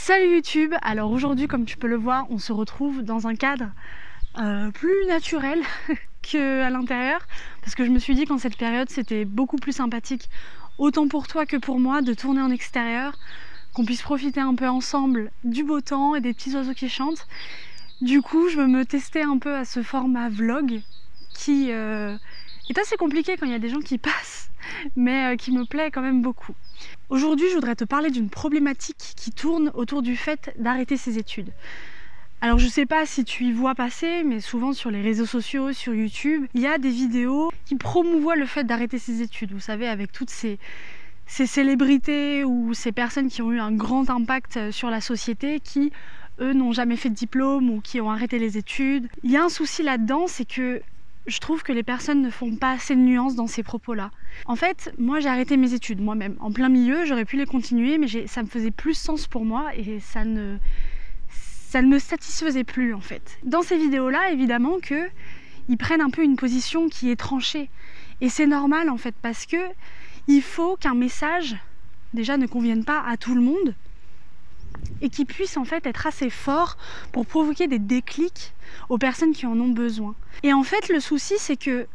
Salut YouTube. Alors aujourd'hui, comme tu peux le voir, on se retrouve dans un cadre plus naturel qu'à l'intérieur, parce que je me suis dit qu'en cette période c'était beaucoup plus sympathique, autant pour toi que pour moi, de tourner en extérieur, qu'on puisse profiter un peu ensemble du beau temps et des petits oiseaux qui chantent. Du coup, je veux me tester un peu à ce format vlog qui est assez compliqué quand il y a des gens qui passent, mais qui me plaît quand même beaucoup. Aujourd'hui, je voudrais te parler d'une problématique qui tourne autour du fait d'arrêter ses études. Alors je sais pas si tu y vois passer, mais souvent sur les réseaux sociaux, sur YouTube, il y a des vidéos qui promouvoient le fait d'arrêter ses études. Vous savez, avec toutes ces célébrités ou ces personnes qui ont eu un grand impact sur la société, qui, eux, n'ont jamais fait de diplôme ou qui ont arrêté les études. Il y a un souci là-dedans, c'est que je trouve que les personnes ne font pas assez de nuances dans ces propos-là. En fait, moi j'ai arrêté mes études moi-même. En plein milieu, j'aurais pu les continuer, mais ça me faisait plus sens pour moi et ça ne me satisfaisait plus en fait. Dans ces vidéos-là, évidemment qu'ils prennent un peu une position qui est tranchée. Et c'est normal en fait, parce que il faut qu'un message, déjà, ne convienne pas à tout le monde, et qui puisse en fait être assez fort pour provoquer des déclics aux personnes qui en ont besoin. Et en fait, le souci, c'est que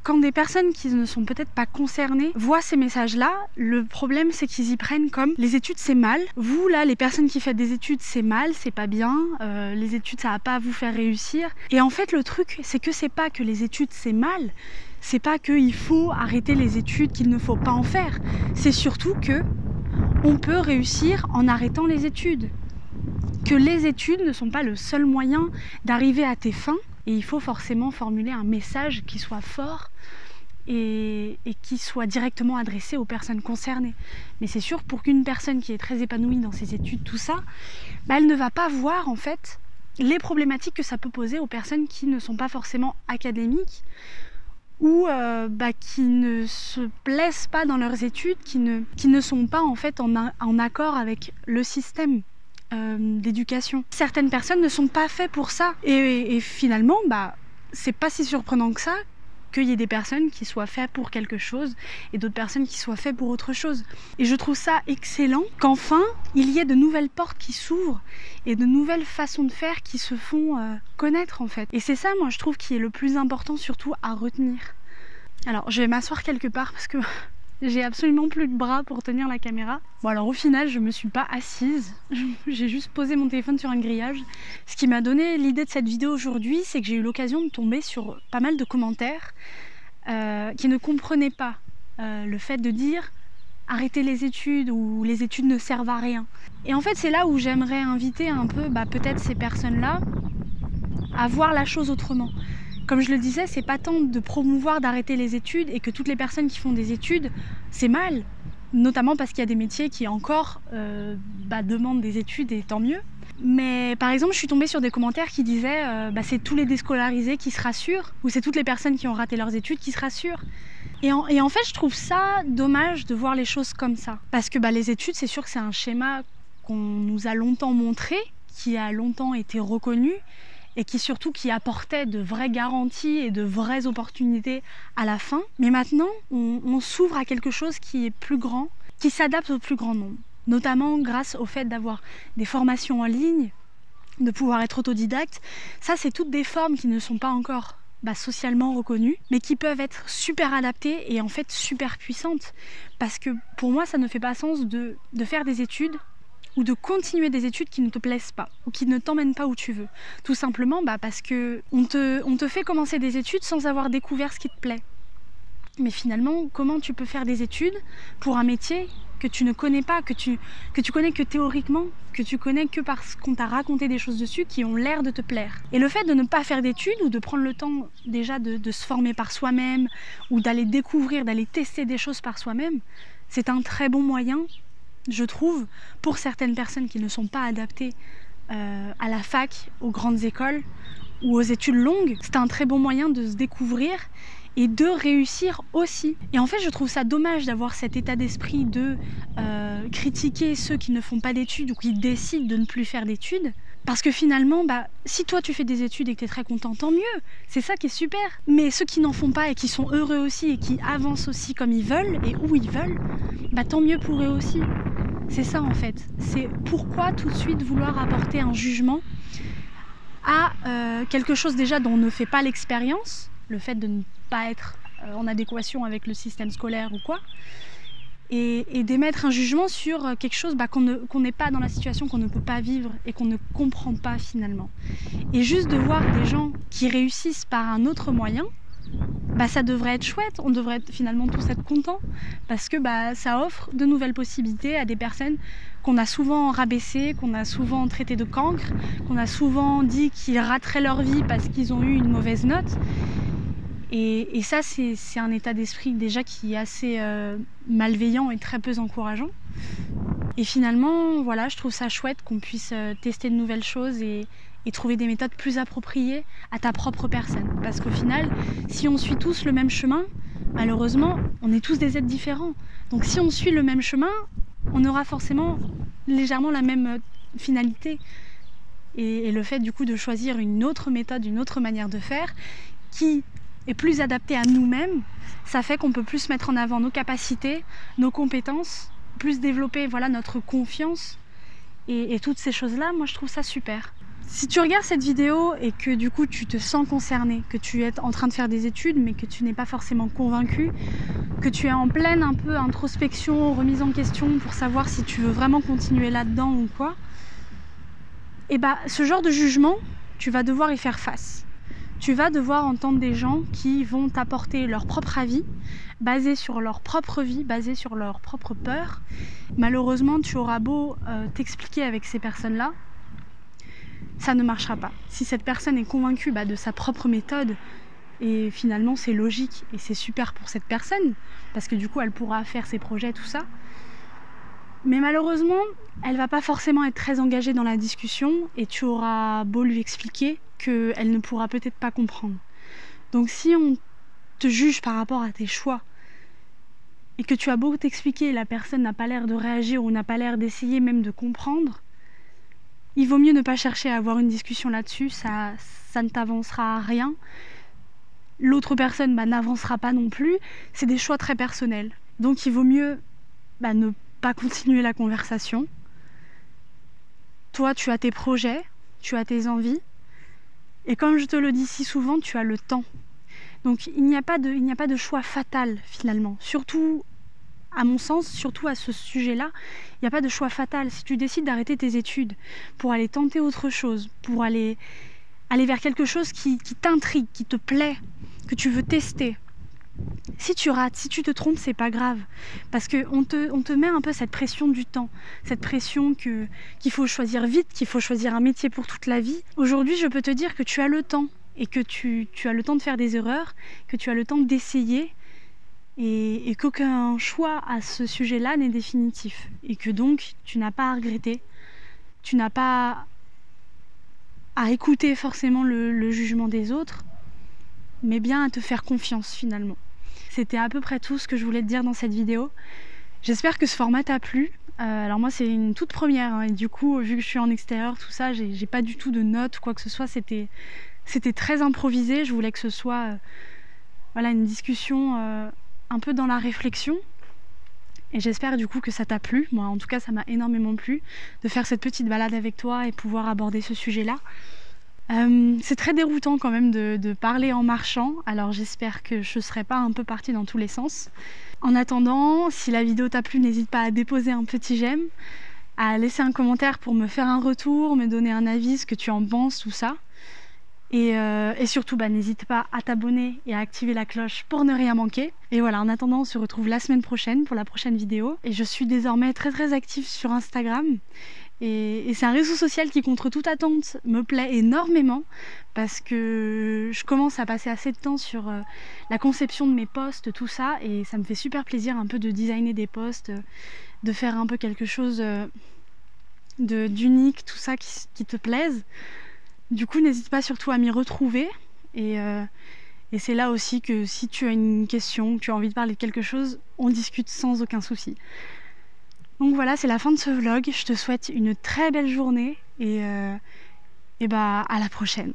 quand des personnes qui ne sont peut-être pas concernées voient ces messages-là, le problème c'est qu'ils y prennent comme les études c'est mal. Vous là, les personnes qui faites des études c'est mal, c'est pas bien, les études ça va pas vous faire réussir. Et en fait le truc c'est que c'est pas que les études c'est mal, c'est pas qu'il faut arrêter les études, qu'il ne faut pas en faire. C'est surtout que on peut réussir en arrêtant les études. Que les études ne sont pas le seul moyen d'arriver à tes fins. Et il faut forcément formuler un message qui soit fort et qui soit directement adressé aux personnes concernées. Mais c'est sûr, pour qu'une personne qui est très épanouie dans ses études, tout ça, elle ne va pas voir en fait les problématiques que ça peut poser aux personnes qui ne sont pas forcément académiques ou qui ne se plaisent pas dans leurs études, qui ne sont pas en fait en accord avec le système d'éducation. Certaines personnes ne sont pas faites pour ça et finalement c'est pas si surprenant que ça qu'il y ait des personnes qui soient faites pour quelque chose et d'autres personnes qui soient faites pour autre chose. Et je trouve ça excellent qu'enfin il y ait de nouvelles portes qui s'ouvrent et de nouvelles façons de faire qui se font connaître en fait. Et c'est ça, moi je trouve, qui est le plus important surtout à retenir. Alors je vais m'asseoir quelque part parce que j'ai absolument plus de bras pour tenir la caméra. Bon alors au final je me suis pas assise, j'ai juste posé mon téléphone sur un grillage. Ce qui m'a donné l'idée de cette vidéo aujourd'hui, c'est que j'ai eu l'occasion de tomber sur pas mal de commentaires qui ne comprenaient pas le fait de dire arrêter les études ou les études ne servent à rien. Et en fait c'est là où j'aimerais inviter un peu peut-être ces personnes-là à voir la chose autrement. Comme je le disais, c'est pas tant de promouvoir d'arrêter les études et que toutes les personnes qui font des études, c'est mal. Notamment parce qu'il y a des métiers qui encore demandent des études et tant mieux. Mais par exemple, je suis tombée sur des commentaires qui disaient c'est tous les déscolarisés qui se rassurent, ou c'est toutes les personnes qui ont raté leurs études qui se rassurent. Et en fait, je trouve ça dommage de voir les choses comme ça. Parce que les études, c'est sûr que c'est un schéma qu'on nous a longtemps montré, qui a longtemps été reconnu, et qui apportait de vraies garanties et de vraies opportunités à la fin. Mais maintenant, on s'ouvre à quelque chose qui est plus grand, qui s'adapte au plus grand nombre. Notamment grâce au fait d'avoir des formations en ligne, de pouvoir être autodidacte. Ça, c'est toutes des formes qui ne sont pas encore socialement reconnues, mais qui peuvent être super adaptées et en fait super puissantes. Parce que pour moi, ça ne fait pas sens de faire des études ou de continuer des études qui ne te plaisent pas ou qui ne t'emmènent pas où tu veux. Tout simplement parce que on te fait commencer des études sans avoir découvert ce qui te plaît. Mais finalement, comment tu peux faire des études pour un métier que tu ne connais pas, que tu connais que théoriquement, que tu connais que parce qu'on t'a raconté des choses dessus qui ont l'air de te plaire. Et le fait de ne pas faire d'études ou de prendre le temps déjà de se former par soi-même ou d'aller découvrir, d'aller tester des choses par soi-même, c'est un très bon moyen, je trouve, pour certaines personnes qui ne sont pas adaptées à la fac, aux grandes écoles ou aux études longues. C'est un très bon moyen de se découvrir et de réussir aussi. Et en fait, je trouve ça dommage d'avoir cet état d'esprit de critiquer ceux qui ne font pas d'études ou qui décident de ne plus faire d'études. Parce que finalement, si toi tu fais des études et que tu es très content, tant mieux, c'est ça qui est super. Mais ceux qui n'en font pas et qui sont heureux aussi et qui avancent aussi comme ils veulent et où ils veulent, tant mieux pour eux aussi. C'est ça en fait. C'est pourquoi tout de suite vouloir apporter un jugement à quelque chose déjà dont on ne fait pas l'expérience, le fait de ne pas être en adéquation avec le système scolaire ou quoi, et d'émettre un jugement sur quelque chose qu'on n'est pas dans la situation, qu'on ne peut pas vivre et qu'on ne comprend pas finalement. Et juste de voir des gens qui réussissent par un autre moyen, ça devrait être chouette, on devrait finalement tous être contents parce que ça offre de nouvelles possibilités à des personnes qu'on a souvent rabaissées, qu'on a souvent traitées de cancres, qu'on a souvent dit qu'ils rateraient leur vie parce qu'ils ont eu une mauvaise note. Et ça, c'est un état d'esprit déjà qui est assez malveillant et très peu encourageant. Et finalement, voilà, je trouve ça chouette qu'on puisse tester de nouvelles choses et trouver des méthodes plus appropriées à ta propre personne. Parce qu'au final, si on suit tous le même chemin, malheureusement, on est tous des êtres différents. Donc si on suit le même chemin, on aura forcément légèrement la même finalité. Et le fait du coup de choisir une autre méthode, une autre manière de faire, qui est plus adaptée à nous-mêmes, ça fait qu'on peut plus mettre en avant nos capacités, nos compétences, plus développer notre confiance et toutes ces choses-là, moi je trouve ça super. Si tu regardes cette vidéo et que du coup tu te sens concerné, que tu es en train de faire des études mais que tu n'es pas forcément convaincu, que tu es en pleine un peu introspection, remise en question pour savoir si tu veux vraiment continuer là-dedans ou quoi, et ce genre de jugement, tu vas devoir y faire face. Tu vas devoir entendre des gens qui vont t'apporter leur propre avis, basé sur leur propre vie, basé sur leur propre peur. Malheureusement, tu auras beau t'expliquer avec ces personnes-là, ça ne marchera pas. Si cette personne est convaincue de sa propre méthode, et finalement c'est logique et c'est super pour cette personne, parce que du coup elle pourra faire ses projets, tout ça, mais malheureusement, elle va pas forcément être très engagée dans la discussion et tu auras beau lui expliquer qu'elle ne pourra peut-être pas comprendre. Donc si on te juge par rapport à tes choix et que tu as beau t'expliquer et la personne n'a pas l'air de réagir ou n'a pas l'air d'essayer même de comprendre, il vaut mieux ne pas chercher à avoir une discussion là-dessus, ça ne t'avancera à rien. L'autre personne n'avancera pas non plus, c'est des choix très personnels. Donc il vaut mieux ne pas continuer la conversation. Toi, tu as tes projets, tu as tes envies, et comme je te le dis si souvent, tu as le temps. Donc il n'y a pas de choix fatal finalement. Surtout, à mon sens, surtout à ce sujet-là, il n'y a pas de choix fatal. Si tu décides d'arrêter tes études pour aller tenter autre chose, pour aller vers quelque chose qui t'intrigue, qui te plaît, que tu veux tester, si tu rates, si tu te trompes, c'est pas grave. Parce qu'on te met un peu cette pression du temps, cette pression qu'il faut choisir vite, qu'il faut choisir un métier pour toute la vie. Aujourd'hui, je peux te dire que tu as le temps et que tu as le temps de faire des erreurs, que tu as le temps d'essayer et qu'aucun choix à ce sujet-là n'est définitif. Et que donc, tu n'as pas à regretter, tu n'as pas à écouter forcément le jugement des autres, mais bien à te faire confiance finalement. C'était à peu près tout ce que je voulais te dire dans cette vidéo. J'espère que ce format t'a plu. Alors moi c'est une toute première et du coup vu que je suis en extérieur tout ça, j'ai pas du tout de notes ou quoi que ce soit, c'était très improvisé. Je voulais que ce soit une discussion un peu dans la réflexion et j'espère du coup que ça t'a plu. Moi en tout cas ça m'a énormément plu de faire cette petite balade avec toi et pouvoir aborder ce sujet-là. C'est très déroutant quand même de parler en marchant, alors j'espère que je ne serai pas un peu partie dans tous les sens. En attendant, si la vidéo t'a plu, n'hésite pas à déposer un petit j'aime, à laisser un commentaire pour me faire un retour, me donner un avis, ce que tu en penses, tout ça. Et surtout, n'hésite pas à t'abonner et à activer la cloche pour ne rien manquer. Et voilà, en attendant, on se retrouve la semaine prochaine pour la prochaine vidéo. Et je suis désormais très très active sur Instagram. Et c'est un réseau social qui, contre toute attente, me plaît énormément parce que je commence à passer assez de temps sur la conception de mes posts, tout ça, et ça me fait super plaisir un peu de designer des posts, de faire un peu quelque chose d'unique, tout ça qui te plaise. Du coup, n'hésite pas surtout à m'y retrouver et c'est là aussi que si tu as une question, que tu as envie de parler de quelque chose, on discute sans aucun souci. Donc voilà, c'est la fin de ce vlog. Je te souhaite une très belle journée et à la prochaine.